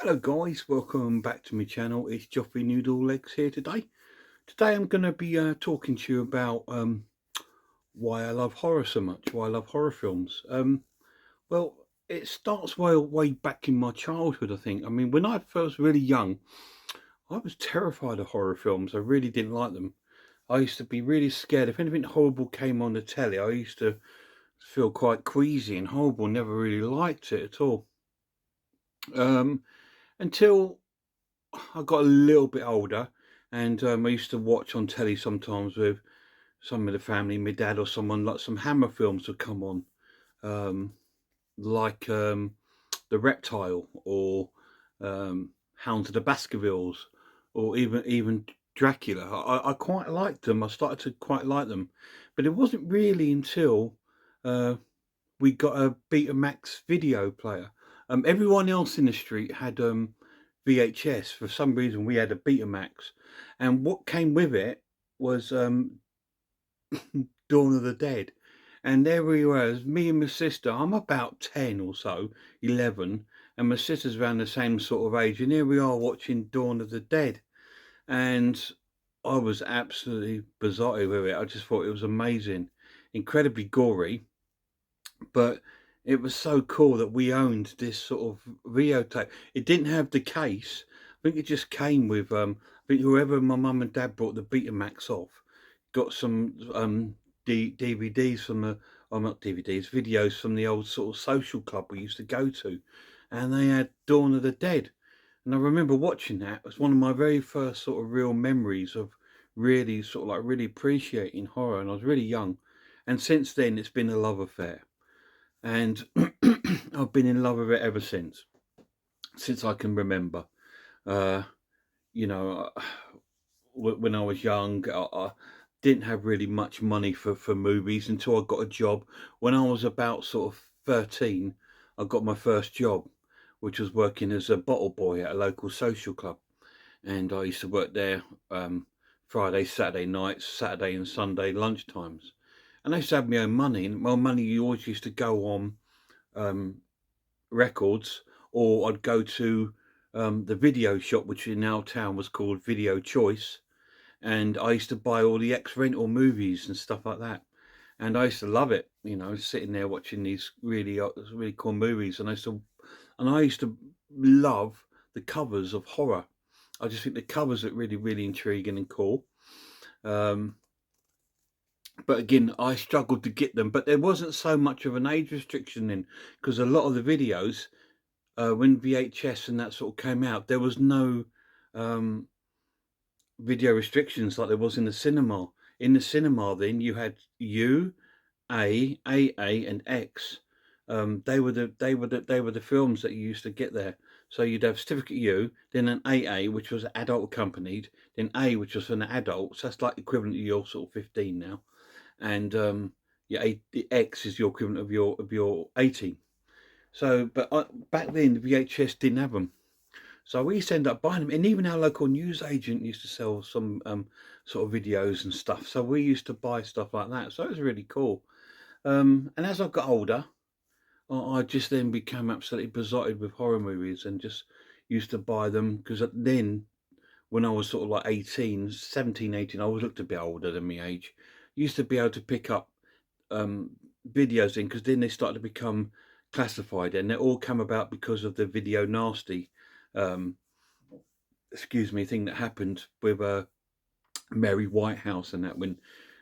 Hello guys, welcome back to my channel. It's Joffrey Noodle Legs here today. Today I'm going to be talking to you about why I love horror so much, why I love horror films. Well, it starts way back in my childhood, I think. I mean, when I first really young, I was terrified of horror films. I really didn't like them. I used to be really scared. If anything horrible came on the telly, I used to feel quite queasy and horrible. Never really liked it at all. Um, until I got a little bit older, and I used to watch on telly sometimes with some of the family, my dad or someone, like some Hammer films would come on, um, like The Reptile or Hounds of the Baskervilles, or even Dracula. I quite liked them. I started to quite like them, but it wasn't really until uh, we got a Betamax video player. Everyone else in the street had VHS. For some reason, we had a Betamax, and what came with it was Dawn of the Dead. And there we were, me and my sister. I'm about 10 or so, 11, and my sister's around the same sort of age. And here we are watching Dawn of the Dead, and I was absolutely besotted with it. I just thought it was amazing, incredibly gory, but it was so cool that we owned this sort of videotape. It didn't have the case. I think it just came with I think whoever my mum and dad brought the Betamax off got some DVDs from the, oh, not DVDs, videos from the old sort of social club we used to go to, and they had Dawn of the Dead. And I remember watching that. It was one of my very first sort of real memories of really sort of like really appreciating horror, and I was really young. And since then, it's been a love affair, and I've been in love with it ever since I can remember. Uh, you know, when I was young, I didn't have really much money for movies until I got a job. When I was about sort of 13, I got my first job, which was working as a bottle boy at a local social club, and I used to work there Friday, Saturday nights, Saturday and Sunday lunchtimes. And I used to have my own money, and my money you always used to go on um, records, or I'd go to the video shop, which in our town was called Video Choice, and I used to buy all the ex rental movies and stuff like that. And I used to love it, sitting there watching these really cool movies. And I used to love the covers of horror. I just think the covers are really intriguing and cool. Um, but again, I struggled to get them. But there wasn't so much of an age restriction then, because a lot of the videos, when VHS and that sort of came out, there was no um, video restrictions like there was in the cinema. In the cinema, then you had U, A, and X. They were the films that you used to get there. So you'd have certificate U, then an AA, which was adult accompanied, then A, which was for an adult. So that's like equivalent to your sort of 15 now, and the X is your equivalent of your 18. So, but back then the VHS didn't have them. So we used to end up buying them, and even our local newsagent used to sell some sort of videos and stuff. So we used to buy stuff like that. So it was really cool. And as I got older, I just then became absolutely besotted with horror movies, and just used to buy them because then, when I was sort of like 18, 17, 18, I always looked a bit older than my age. Used to be able to pick up um, videos in, because then they started to become classified, and it all come about because of the video nasty. Um, excuse me, thing that happened with Mary Whitehouse, and that, when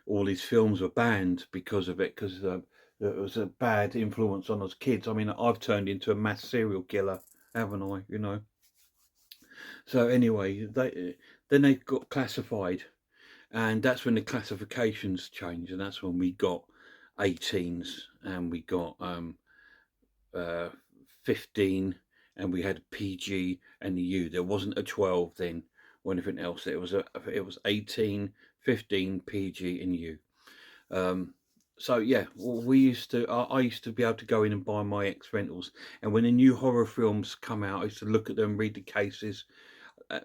all these films were banned because of it, because it was a bad influence on us kids. I mean, I've turned into a mass serial killer, haven't I? So anyway, then they got classified, and that's when the classifications changed, and that's when we got 18s, and we got uh, 15, and we had PG and the U. There wasn't a 12 then or anything else. It was 18, 15, PG and U. Um, so yeah, I used to be able to go in and buy my X rentals, and when the new horror films come out, I used to look at them, read the cases,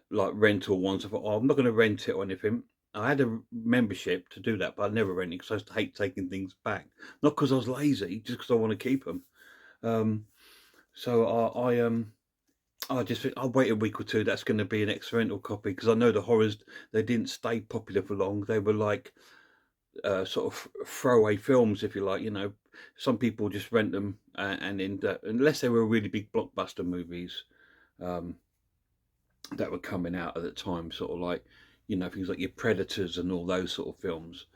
like rental ones. I thought, oh, I'm not going to rent it or anything. I had a membership to do that, but I never rented because I used to hate taking things back. Not because I was lazy, just because I want to keep them. Um, so I just think I'll wait a week or two. That's going to be an experimental copy because I know the horrors, they didn't stay popular for long. They were like sort of throwaway films, if you like. You know, some people just rent them and in unless they were really big blockbuster movies um, that were coming out at the time, sort of like, you know, things like your Predators and all those sort of films.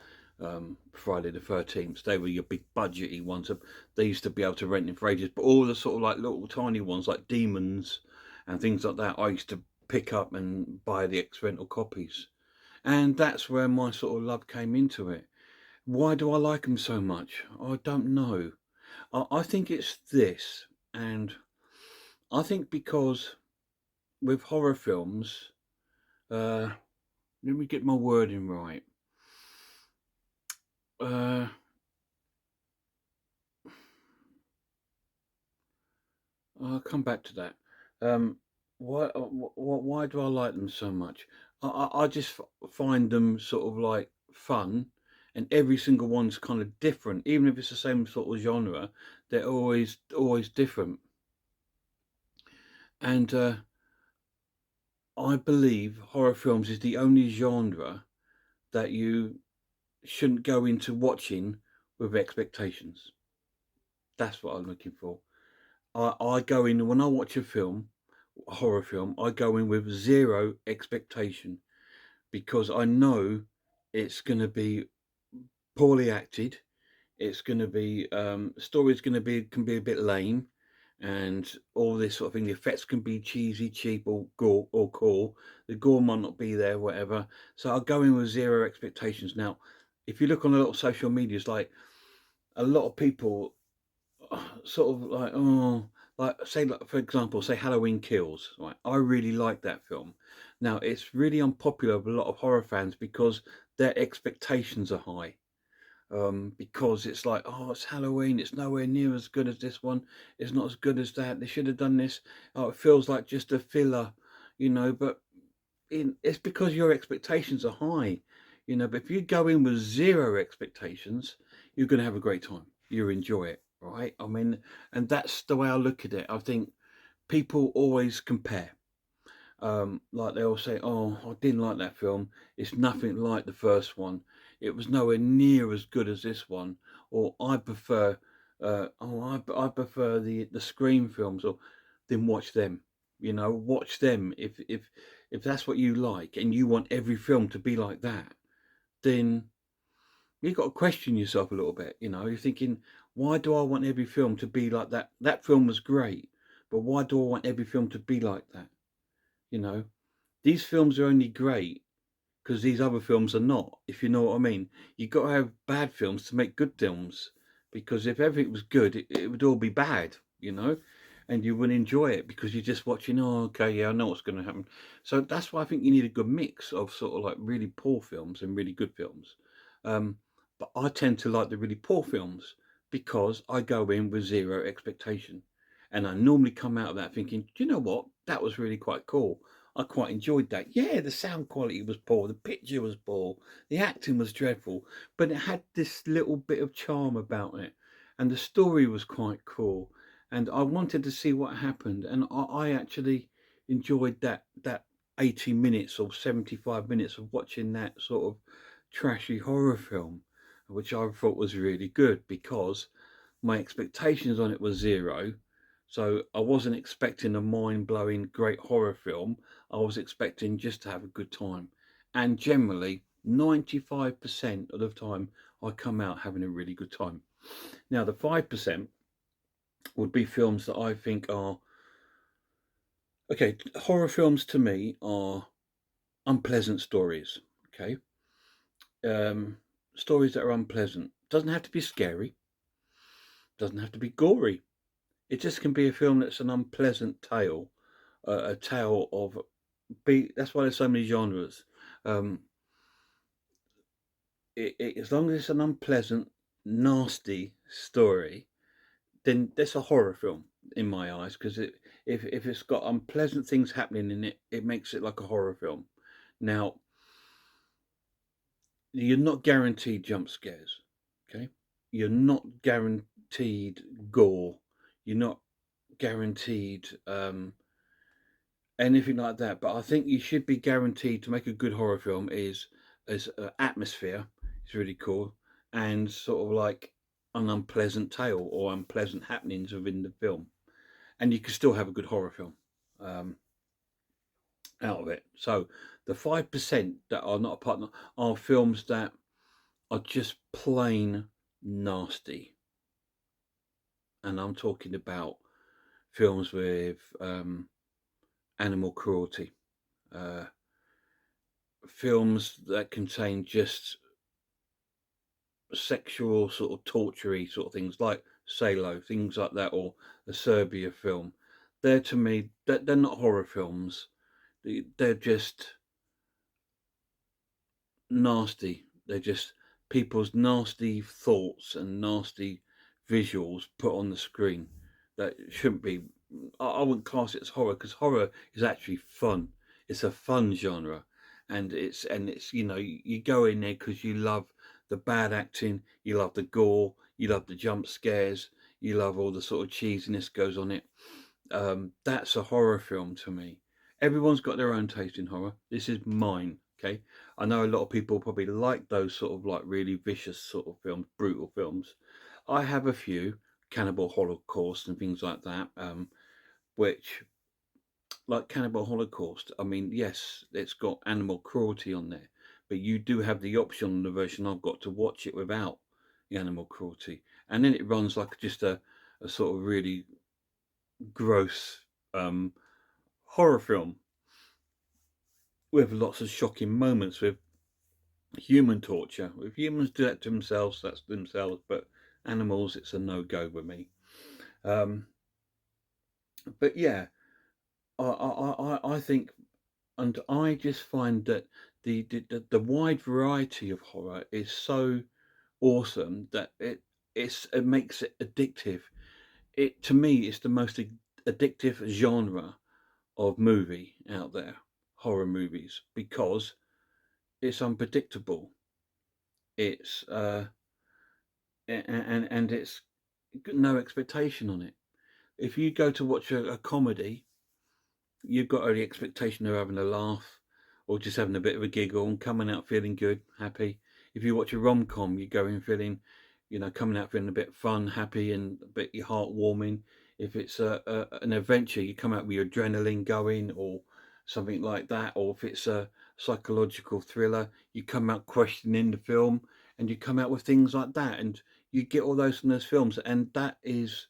Friday the 13th, they were your big budgety ones. They used to be able to rent them for ages, but all the sort of like little tiny ones like Demons and things like that, I used to pick up and buy the experimental copies. And that's where my sort of love came into it. Why do I like them so much? I don't know. I think it's this, and I think because with horror films, uh, let me get my wording right. Uh, I'll come back to that. Um, why do I like them so much? I just find them sort of like fun, and every single one's kind of different. Even if it's the same sort of genre, they're always different. And I believe horror films is the only genre that you shouldn't go into watching with expectations. That's what I'm looking for. I go in when I watch a horror film, I go in with zero expectation because I know it's going to be poorly acted. It's going to be story's going to be can be a bit lame, and all this sort of thing. The effects can be cheesy, cheap, or gore or cool. The gore might not be there, whatever. So I'll go in with zero expectations. Now, if you look on a lot of social medias, like a lot of people sort of like, oh, like say, like, for example, say Halloween Kills, right? I really like that film. Now, it's really unpopular with a lot of horror fans because their expectations are high. Because it's like, oh, it's Halloween, it's nowhere near as good as this one, it's not as good as that, they should have done this. Oh, it feels like just a filler, you know, but it's because your expectations are high, you know. But if you go in with zero expectations, you're going to have a great time. You enjoy it, right? I mean, and that's the way I look at it. I think people always compare. Like they all say, "Oh, I didn't like that film. It's nothing like the first one. It was nowhere near as good as this one." Or I prefer, I prefer the Scream films. Or then watch them. You know, watch them. If that's what you like, and you want every film to be like that, then you've got to question yourself a little bit. You know, you're thinking, why do I want every film to be like that? That film was great, but why do I want every film to be like that? You know, these films are only great because these other films are not, if you know what I mean. You've got to have bad films to make good films because if everything was good, it would all be bad, you know, and you wouldn't enjoy it because you're just watching, oh, okay, yeah, I know what's going to happen. So that's why I think you need a good mix of sort of like really poor films and really good films. Um, but I tend to like the really poor films because I go in with zero expectation. And I normally come out of that thinking, do you know what? That was really quite cool. I quite enjoyed that. Yeah, the sound quality was poor, the picture was poor, the acting was dreadful, but it had this little bit of charm about it, and the story was quite cool, and I wanted to see what happened, and I actually enjoyed that 80 minutes or 75 minutes of watching that sort of trashy horror film, which I thought was really good because my expectations on it were zero. So I wasn't expecting a mind blowing great horror film. I was expecting just to have a good time. And generally, 95% of the time, I come out having a really good time. Now, the 5% would be films that I think are okay. Horror films to me are unpleasant stories. Okay. Um, Stories that are unpleasant. Doesn't have to be scary, doesn't have to be gory. It just can be a film that's an unpleasant tale, a tale of That's why there's so many genres. Um, as long as it's an unpleasant, nasty story, then that's a horror film in my eyes. Because if it's got unpleasant things happening in it, it makes it like a horror film. Now, you're not guaranteed jump scares. Okay, you're not guaranteed gore. You're not guaranteed. anything like that. But I think you should be guaranteed to make a good horror film is atmosphere. It's really cool, and sort of like an unpleasant tale or unpleasant happenings within the film, and you can still have a good horror film um, out of it. So the 5% that are not a partner are films that are just plain nasty, and I'm talking about films with animal cruelty. Uh, Films that contain just sexual sort of tortury sort of things like Salo, things like that, or a Serbia film. They're to me, they're not horror films. They're just nasty. They're just people's nasty thoughts and nasty visuals put on the screen that shouldn't be. I wouldn't class it as horror because horror is actually fun. It's a fun genre, and it's you go in there because you love the bad acting, you love the gore, you love the jump scares, you love all the sort of cheesiness goes on it. That's a horror film to me. Everyone's got their own taste in horror. This is mine. Okay, I know a lot of people probably like those sort of like really vicious sort of films, brutal films. I have a few, Cannibal Holocaust and things like that, which like Cannibal Holocaust. I mean, yes, it's got animal cruelty on there, but you do have the option on the version I've got to watch it without the animal cruelty, and then it runs like just a sort of really gross um, horror film with lots of shocking moments with human torture. If humans do that to themselves, that's themselves. But animals, it's a no go with me. Um, but yeah, I think, and I just find that the wide variety of horror is so awesome that it makes it addictive. It to me, it's the most addictive genre of movie out there, horror movies, because it's unpredictable. It's and it's got no expectation on it. If you go to watch a comedy, you've got the expectation of having a laugh or just having a bit of a giggle and coming out feeling good, happy. If you watch a rom com, you go in feeling, coming out feeling a bit fun, happy, and a bit heartwarming. If it's an adventure, you come out with your adrenaline going or something like that. Or if it's a psychological thriller, you come out questioning the film and you come out with things like that. And you get all those from those films. And that is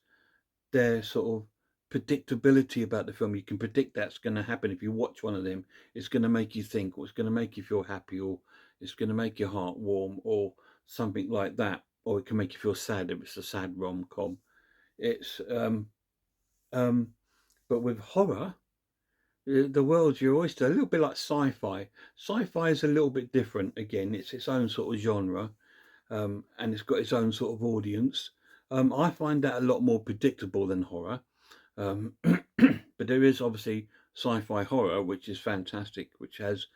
their sort of predictability about the film. You can predict that's going to happen. If you watch one of them, it's going to make you think, or it's going to make you feel happy, or it's going to make your heart warm, or something like that. Or it can make you feel sad if it's a sad rom com. It's um, but with horror, the world's your oyster. A little bit like sci-fi. Sci-fi is a little bit different. Again, it's its own sort of genre, and it's got its own sort of audience. I find that a lot more predictable than horror. But there is obviously sci-fi horror, which is fantastic, which has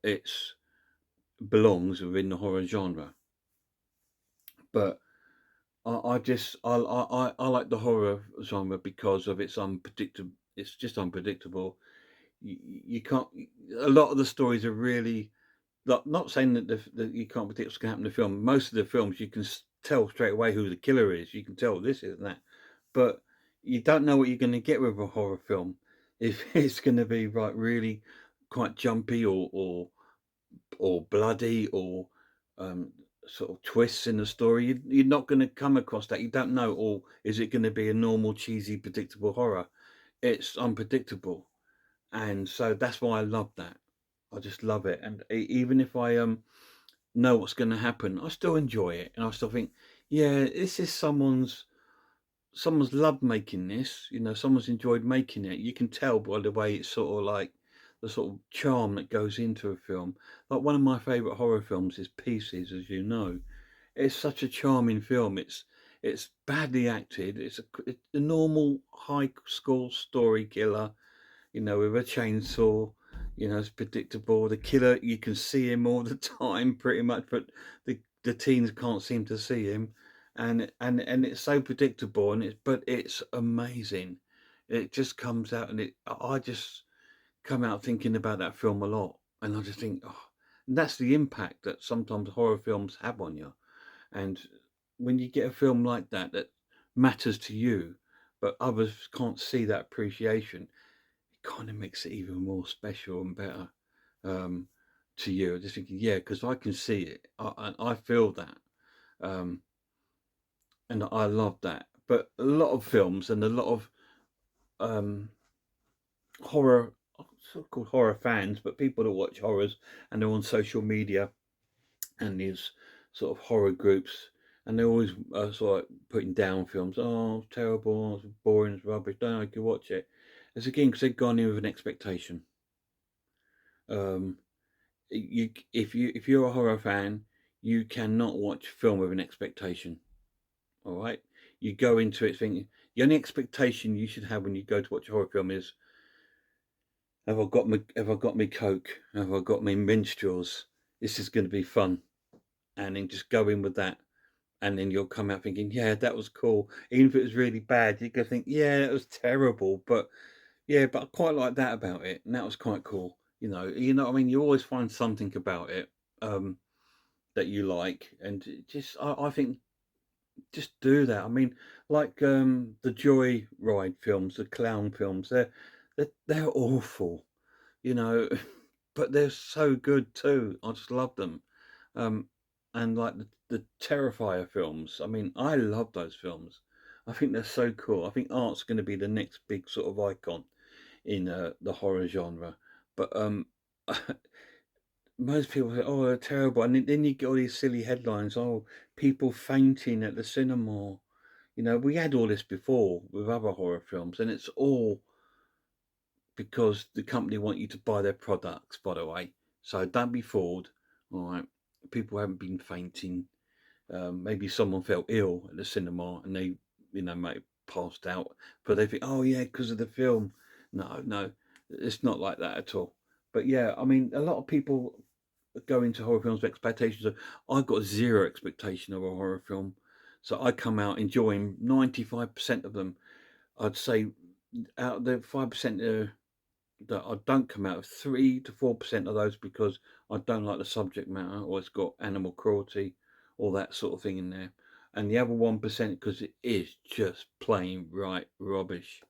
its belongs within the horror genre. But I like the horror genre because of its unpredictable. It's just unpredictable. You can't. A lot of the stories are really not saying that that you can't predict what's going to happen in the film. Most of the films you can tell straight away who the killer is. You can tell this is that, but you don't know what you're going to get with a horror film. If it's going to be like really quite jumpy or bloody or um, sort of twists in the story, you're not going to come across that. You don't know. Or is it going to be a normal cheesy predictable horror? It's unpredictable, and so that's why I love that. I just love it, and even if I know what's going to happen, I still enjoy it, and I still think, yeah, this is someone's loved making this. Someone's enjoyed making it. You can tell by the way it's sort of like the sort of charm that goes into a film. Like one of my favorite horror films is Pieces, as you know. It's such a charming film. It's badly acted. It's a normal high school story killer, with a chainsaw. It's predictable. The killer, you can see him all the time, pretty much, but the teens can't seem to see him, and it's so predictable, but it's amazing. It just comes out, and I just come out thinking about that film a lot, and I just think, oh, and that's the impact that sometimes horror films have on you. And when you get a film like that that matters to you, but others can't see that appreciation, it kind of makes it even more special and better um, to you. Just thinking, yeah, because I can see it, I feel that, um, and I love that. But a lot of films and a lot of um, horror, so-called horror fans, but people that watch horrors and they're on social media and these sort of horror groups, and they're always sort of putting down films. Oh, it's terrible, it's boring, it's rubbish. Don't know if you watch it. It's again because they've gone in with an expectation. Um, if you're a horror fan, you cannot watch film with an expectation. All right, you go into it thinking the only expectation you should have when you go to watch a horror film is have I got me Coke? Have I got me minstrels? This is going to be fun, and then just go in with that, and then you'll come out thinking, yeah, that was cool. Even if it was really bad, you go think, yeah, that was terrible, but yeah, but I quite like that about it, and that was quite cool. What I mean. You always find something about it that you like, and I think just do that. I mean, like the Joy Ride films, the clown films, they're awful, you know, but they're so good too. I just love them. Um, and like the Terrifier films, I mean, I love those films. I think they're so cool. I think art's going to be the next big sort of icon in the horror genre. But most people say, "Oh, they're terrible," and then you get all these silly headlines. Oh, people fainting at the cinema. We had all this before with other horror films, and it's all because the company want you to buy their products, by the way. So don't be fooled. All right, people haven't been fainting. Maybe someone felt ill at the cinema and they, might have passed out, but they think, oh yeah, because of the film. No, no, it's not like that at all. But yeah, I mean, a lot of people go into horror films with expectations. I've got zero expectation of a horror film, so I come out enjoying 95% of them. I'd say out of the 5% that I don't come out of, 3 to 4% of those because I don't like the subject matter or it's got animal cruelty, all that sort of thing in there. And the other 1% because it is just plain right rubbish.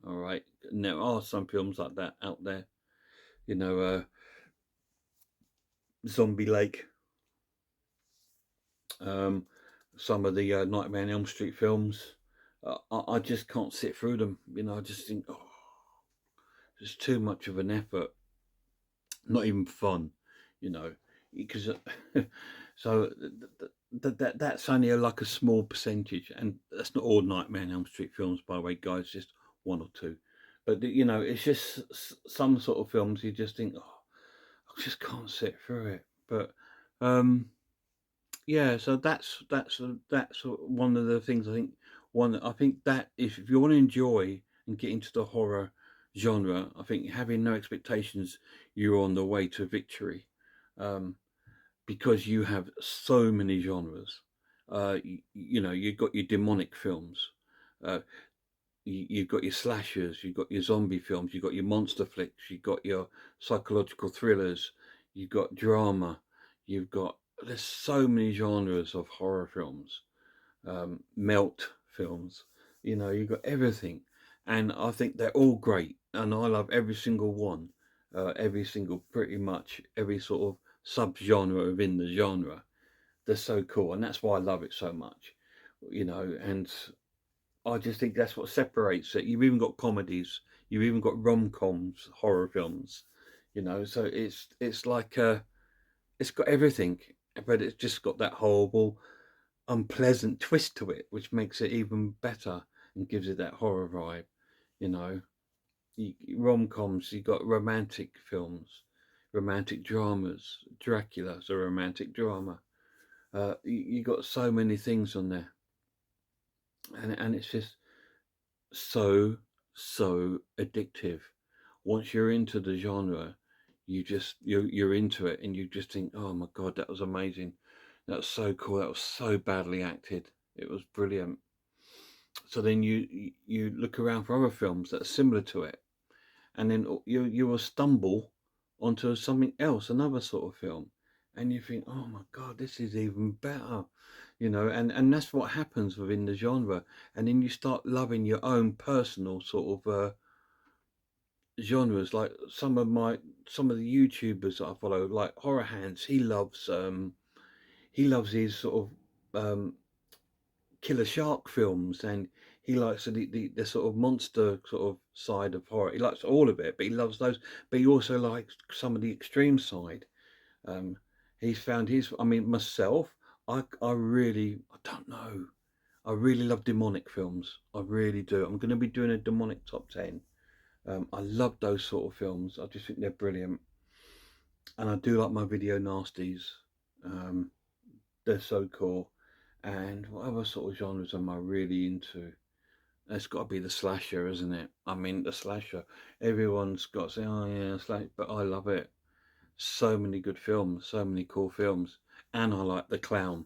All right. And there are some films like that out there. You know, Zombie Lake, um, some of the Nightmare on Elm Street films. I just can't sit through them. I just think, oh, it's too much of an effort. Not even fun, you know, because so that's only like a small percentage, and that's not all Nightmare on Elm Street films, by the way, guys. Just one or two, but it's just some sort of films you just think, oh, I just can't sit through it. But yeah, so that's one of the things I think. I think that if you want to enjoy and get into the horror genre, I think having no expectations, you're on the way to victory, um, because you have so many genres. You've got your demonic films, uh, you've got your slashers, you've got your zombie films, you've got your monster flicks, you've got your psychological thrillers, you've got drama, you've got there's so many genres of horror films, melt films. You've got everything, and I think they're all great, and I love every single one, every single pretty much every sort of sub genre within the genre. They're so cool, and that's why I love it so much. And I just think that's what separates it. You've even got comedies, you've even got rom-coms, horror films, so it's like it's got everything, but it's just got that horrible, unpleasant twist to it, which makes it even better and gives it that horror vibe. You know, rom-coms, you got romantic films, romantic dramas. Dracula's a romantic drama. You got so many things on there, and it's just so addictive. Once you're into the genre, you're into it, and you just think, oh my god, that was amazing, that was so cool, that was so badly acted, it was brilliant. So then you look around for other films that are similar to it, and then you will stumble onto something else, another sort of film, and you think, oh my god, this is even better, and that's what happens within the genre, and then you start loving your own personal sort of genres. Like some of the YouTubers that I follow, like Horror Hands, he loves his sort of killer shark films, and he likes the sort of monster sort of side of horror. He likes all of it, but he loves those. But he also likes some of the extreme side. Um, he's found his. I mean, myself, I don't know. I really love demonic films. I really do. I'm going to be doing a demonic top 10. I love those sort of films. I just think they're brilliant, and I do like my video nasties. Um, they're so cool. And what other sort of genres am I really into? It's got to be the slasher, isn't it? I mean, the slasher. Everyone's got to say, "Oh yeah, slash," but I love it. So many good films, so many cool films, and I like the clown.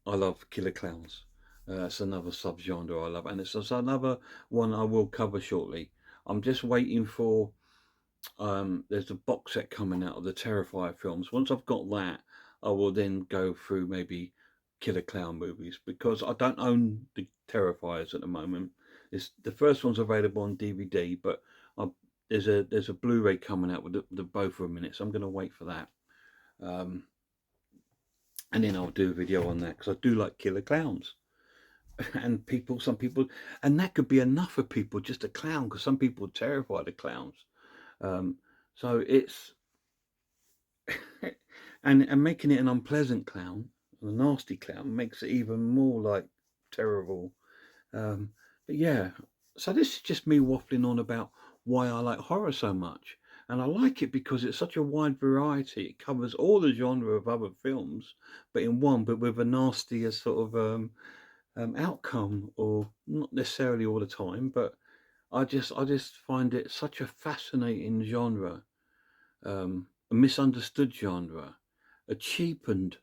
I love killer clowns. It's another subgenre I love, and it's also another one I will cover shortly. I'm just waiting for. There's a box set coming out of the Terrifier films. Once I've got that, I will then go through maybe killer clown movies, because I don't own the Terrifiers at the moment. It's the first one's available on DVD, but I, there's a Blu-ray coming out with the both of them in it, so I'm going to wait for that. Um, and then I'll do a video on that, because I do like killer clowns. And some people, and that could be enough for people, just a clown, because some people are terrified of clowns. Um, so it's and making it an unpleasant clown, a nasty clown, makes it even more like terrible. Um, but yeah, so this is just me waffling on about why I like horror so much. And I like it because it's such a wide variety. It covers all the genre of other films, but in one, but with a nastier sort of outcome, or not necessarily all the time. But I just find it such a fascinating genre, a misunderstood genre, a cheapened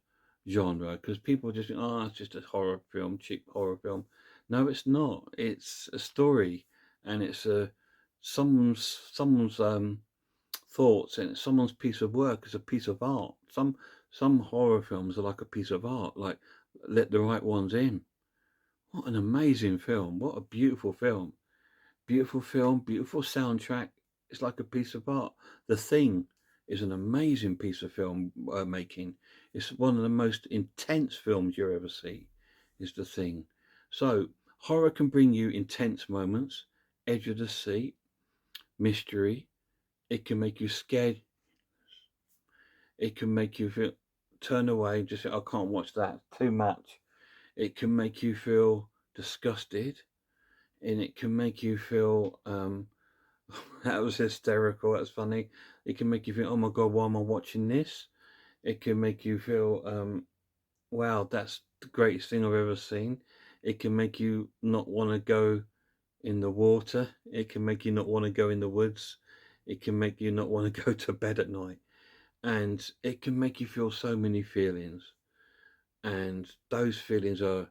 genre, because people just think, oh, it's just a horror film, cheap horror film. No, it's not. It's a story, and it's a someone's thoughts, and it's someone's piece of work. It's a piece of art. Some horror films are like a piece of art, like Let the Right Ones In. What an amazing film! What a beautiful film! Beautiful film, beautiful soundtrack. It's like a piece of art. The Thing is an amazing piece of film making. It's one of the most intense films you ever see. Is The Thing. So horror can bring you intense moments, edge of the seat, mystery. It can make you scared. It can make you feel turn away. Just say, I can't watch that. Too much. It can make you feel disgusted, and it can make you feel that was hysterical. That's funny. It can make you feel, oh my god, why am I watching this? It can make you feel, wow, that's the greatest thing I've ever seen. It can make you not want to go in the water. It can make you not want to go in the woods. It can make you not want to go to bed at night. And it can make you feel so many feelings. And those feelings that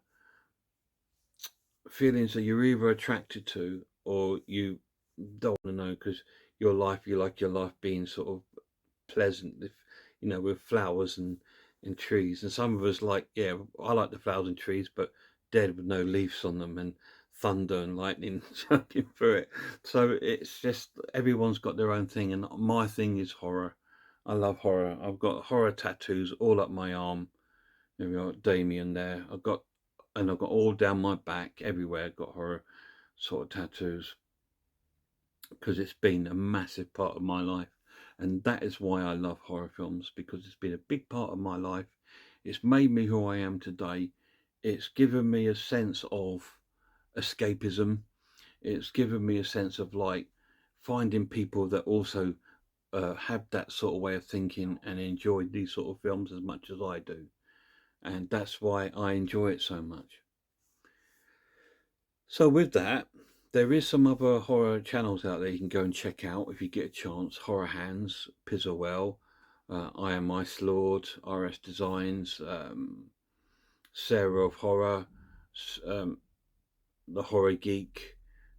you're either attracted to, or you don't want to know, because you like your life being sort of pleasant, if with flowers and trees. And some of us like, yeah, I like the flowers and trees, but dead with no leaves on them, and thunder and lightning chucking through it. So it's just everyone's got their own thing, and my thing is horror. I love horror. I've got horror tattoos all up my arm. We've got Damien there. I've got all down my back, everywhere. I've got horror sort of tattoos, because it's been a massive part of my life. And that is why I love horror films, because it's been a big part of my life. It's made me who I am today. It's given me a sense of escapism. It's given me a sense of like finding people that also have that sort of way of thinking and enjoy these sort of films as much as I do. And that's why I enjoy it so much. So with that, there is some other horror channels out there you can go and check out if you get a chance. Horror Hands, Pizzawell, I Am Ice Lord, RS Designs, Sarah of Horror, The Horror Geek,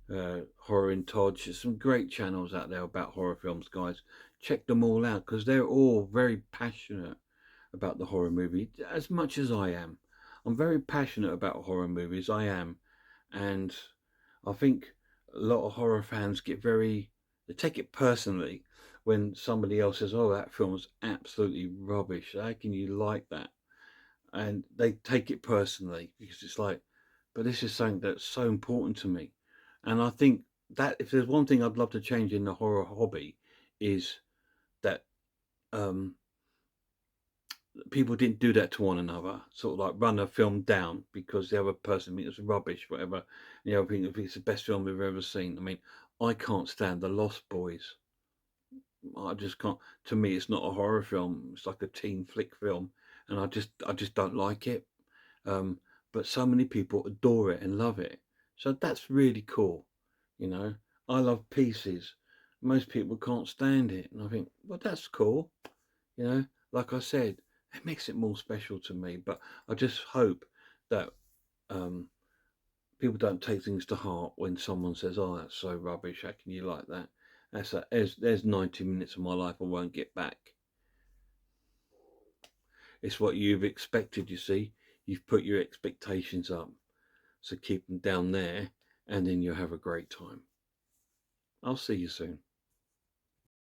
Horror in Todge. There's some great channels out there about horror films, guys. Check them all out because they're all very passionate about the horror movie as much as I am. I'm very passionate about horror movies. I am, and I think a lot of horror fans they take it personally when somebody else says, "Oh, that film's absolutely rubbish. How can you like that?" And they take it personally because it's like, but this is something that's so important to me. And I think that if there's one thing I'd love to change in the horror hobby is that um, people didn't do that to one another, sort of like run a film down because the other person thinks it's rubbish, whatever. And the other thing, if it's the best film we've ever seen. I mean, I can't stand The Lost Boys. I just can't. To me, it's not a horror film. It's like a teen flick film, and I just don't like it. Um, but so many people adore it and love it. So that's really cool. You know, I love Pieces. Most people can't stand it. And I think, well, that's cool. You know, like I said, it makes it more special to me. But I just hope that um, people don't take things to heart when someone says, oh, that's so rubbish. How can you like that? There's 90 minutes of my life I won't get back. It's what you've expected, you see. You've put your expectations up. So keep them down there and then you'll have a great time. I'll see you soon.